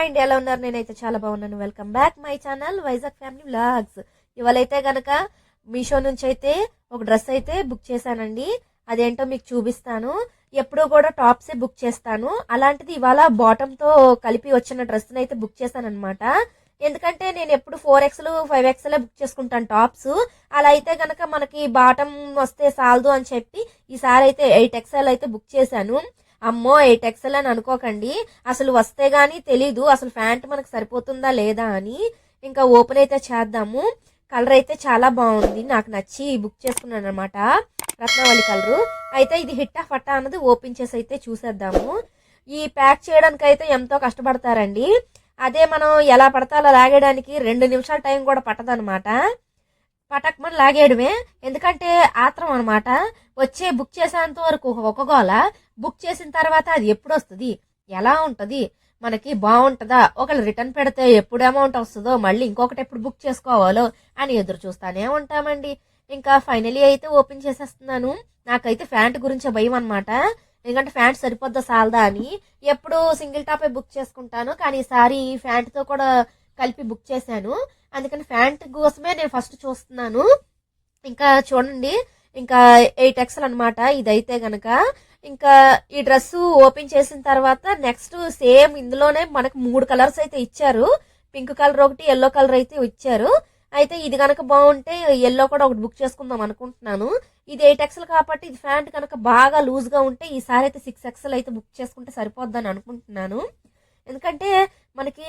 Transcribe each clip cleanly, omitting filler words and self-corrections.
Hi అండి, ఎలా ఉన్నారు? నేనైతే చాలా బాగున్నాను. Welcome back my channel Vizag family vlogs. ఇవాళైతే గనక మీషో నుంచి అయితే ఒక డ్రెస్ అయితే బుక్ చేశానండి. అదేంటో మీకు చూపిస్తాను. ఎప్పుడూ కూడా టాప్సే బుక్ చేస్తాను, అలాంటిది ఇవాళ బాటమ్ తో కలిపి వచ్చిన డ్రెస్ అయితే బుక్ చేశాను అనమాట. ఎందుకంటే నేను ఎప్పుడు 4XL 5XL బుక్ చేసుకుంటాను టాప్స్. అలా అయితే గనక మనకి బాటమ్ వస్తే చాలదు అని చెప్పి ఈసారి అయితే 8XL అయితే బుక్ చేశాను. అమ్మో 8XL అని అనుకోకండి, అసలు వస్తే గానీ తెలీదు అసలు ప్యాంట్ మనకు సరిపోతుందా లేదా అని. ఇంకా ఓపెన్ అయితే చేద్దాము. కలర్ అయితే చాలా బాగుంది, నాకు నచ్చి బుక్ చేసుకున్నాను అనమాట, రత్నవళి కలరు. అయితే ఇది హిట్టా ఫట్టా అన్నది ఓపెన్ చేసి అయితే చూసేద్దాము. ఈ ప్యాక్ చేయడానికి అయితే ఎంతో కష్టపడతారండి. అదే మనం ఎలా పడతా అలా లాగేయడానికి 2 నిమిషాల టైం కూడా పట్టదనమాట. పటక్మని లాగేయడమే, ఎందుకంటే ఆత్రం అనమాట. వచ్చే బుక్ చేసేంత వరకు ఒక గోల, బుక్ చేసిన తర్వాత అది ఎప్పుడు వస్తుంది, ఎలా ఉంటది, మనకి బాగుంటుందా, ఒకళ్ళు రిటర్న్ పెడితే ఎప్పుడు అమౌంట్ వస్తుందో, మళ్ళీ ఇంకొకటి ఎప్పుడు బుక్ చేసుకోవాలో అని ఎదురు చూస్తానే ఉంటామండి. ఇంకా ఫైనలీ అయితే ఓపెన్ చేసేస్తున్నాను. నాకైతే ప్యాంట్ గురించే భయం అనమాట, ఎందుకంటే ప్యాంట్ సరిపోద్దా సాలదా అని. ఎప్పుడు సింగిల్ టాపే బుక్ చేసుకుంటాను, కానీ ఈసారి ప్యాంట్ తో కూడా కలిపి బుక్ చేశాను. అందుకని ప్యాంట్ కోసమే నేను ఫస్ట్ చూస్తున్నాను. ఇంకా చూడండి, ఇంకా 8XL అనమాట ఇదైతే గనక. ఇంకా ఈ డ్రెస్ ఓపెన్ చేసిన తర్వాత నెక్స్ట్ సేమ్ ఇందులోనే మనకు 3 కలర్స్ అయితే ఇచ్చారు. పింక్ కలర్ ఒకటి, ఎల్లో కలర్ అయితే ఇచ్చారు. అయితే ఇది కనుక బాగుంటే ఎల్లో కూడా ఒకటి బుక్ చేసుకుందాం అనుకుంటున్నాను. ఇది 8XL కాబట్టి ఇది ప్యాంట్ కనుక బాగా లూజ్ గా ఉంటే ఈసారి అయితే 6XL అయితే బుక్ చేసుకుంటే సరిపోద్దని అనుకుంటున్నాను. ఎందుకంటే మనకి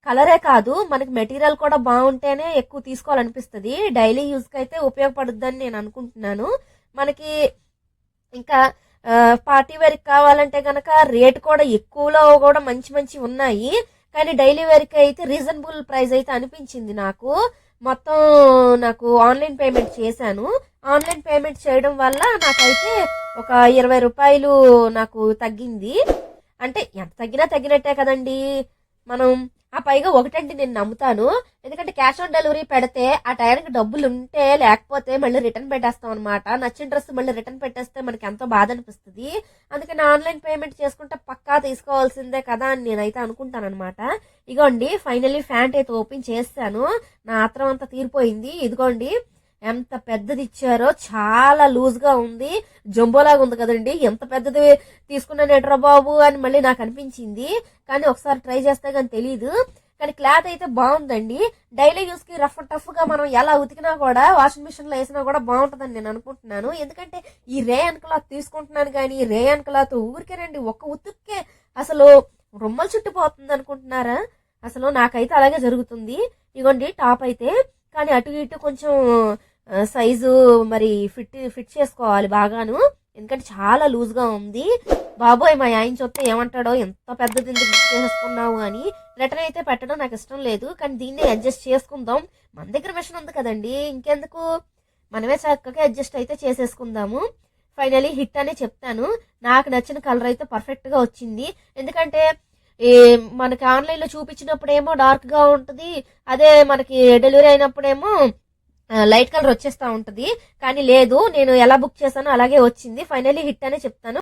కలరే కాదు, మనకి మెటీరియల్ కూడా బాగుంటేనే ఎక్కువ తీసుకోవాలనిపిస్తుంది. డైలీ యూజ్ కి అయితే ఉపయోగపడుద్దని నేను అనుకుంటున్నాను. మనకి ఇంకా పార్టీ వేర్ కావాలంటే గనక రేట్ కూడా ఎక్కువలో కూడా మంచి మంచి ఉన్నాయి, కానీ డైలీ వేర్ కి అయితే రీజనబుల్ ప్రైస్ అయితే అనిపించింది నాకు. మొత్తం నాకు ఆన్లైన్ పేమెంట్ చేశాను. ఆన్లైన్ పేమెంట్ చేయడం వల్ల నాకైతే ఒక 20 రూపాయలు నాకు తగ్గింది. అంటే ఎంత తగ్గినా తగ్గినట్టే కదండి మనం. ఆ పైగా ఒకటంటే నేను నమ్ముతాను, ఎందుకంటే క్యాష్ ఆన్ డెలివరీ పెడితే ఆ టైంకి డబ్బులు ఉంటే, లేకపోతే మళ్ళీ రిటర్న్ పెట్టేస్తాం అనమాట. నచ్చిన డ్రెస్ మళ్ళీ రిటర్న్ పెట్టేస్తే మనకి ఎంతో బాధ అనిపిస్తుంది. అందుకని ఆన్లైన్ పేమెంట్ చేసుకుంటే పక్కా తీసుకోవాల్సిందే కదా అని నేనైతే అనుకుంటాను అనమాట. ఇగోండి ఫైనల్లీ ప్యాంట్ అయితే ఓపెన్ చేస్తాను. నా ఆత్రం అంతా తీరిపోయింది. ఇదిగోండి ఎంత పెద్దది ఇచ్చారో, చాలా లూజ్ గా ఉంది, జంబోలాగా ఉంది కదండి. ఎంత పెద్దది తీసుకున్నాను ఎట్రా బాబు అని మళ్ళీ నాకు అనిపించింది, కానీ ఒకసారి ట్రై చేస్తే కానీ తెలీదు. కానీ క్లాత్ అయితే బాగుందండి. డైలీ యూస్ కి రఫ్ టఫ్ గా మనం ఎలా ఉతికినా కూడా, వాషింగ్ మిషన్ లో వేసినా కూడా బాగుంటుందని నేను అనుకుంటున్నాను. ఎందుకంటే ఈ రేయన్ క్లాత్ తీసుకుంటున్నాను, కానీ ఈ రేయన్ క్లాత్ ఊరికేనండి ఒక్క ఉతుక్కే అసలు రొమ్మలు చుట్టిపోతుంది అనుకుంటున్నారా? అసలు నాకైతే అలాగే జరుగుతుంది. ఇగోండి టాప్ అయితే, కానీ అటు ఇటు కొంచెం సైజు మరి ఫిట్ చేసుకోవాలి బాగాను, ఎందుకంటే చాలా లూజ్ గా ఉంది. బాబోయ్ మా ఆయన చూస్తే ఏమంటాడో, ఎంత పెద్దది ఎందుకు బుక్ చేసుకున్నావు అని. రిటర్న్ అయితే పెట్టడం నాకు ఇష్టం లేదు, కానీ దీన్ని అడ్జస్ట్ చేసుకుందాం. మన దగ్గర మిషన్ ఉంది కదండి, ఇంకెందుకు, మనమే చక్కగా అడ్జస్ట్ అయితే చేసేసుకుందాము. ఫైనలీ హిట్ అనే చెప్తాను. నాకు నచ్చిన కలర్ అయితే పర్ఫెక్ట్ గా వచ్చింది. ఎందుకంటే మనకి ఆన్లైన్ లో చూపించినప్పుడేమో డార్క్ గా ఉంటది, అదే మనకి డెలివరీ అయినప్పుడేమో లైట్ కలర్ వచ్చేస్తా ఉంటది. కానీ లేదు, నేను ఎలా బుక్ చేశానో అలాగే వచ్చింది. ఫైనల్లీ హిట్ అనే చెప్తాను.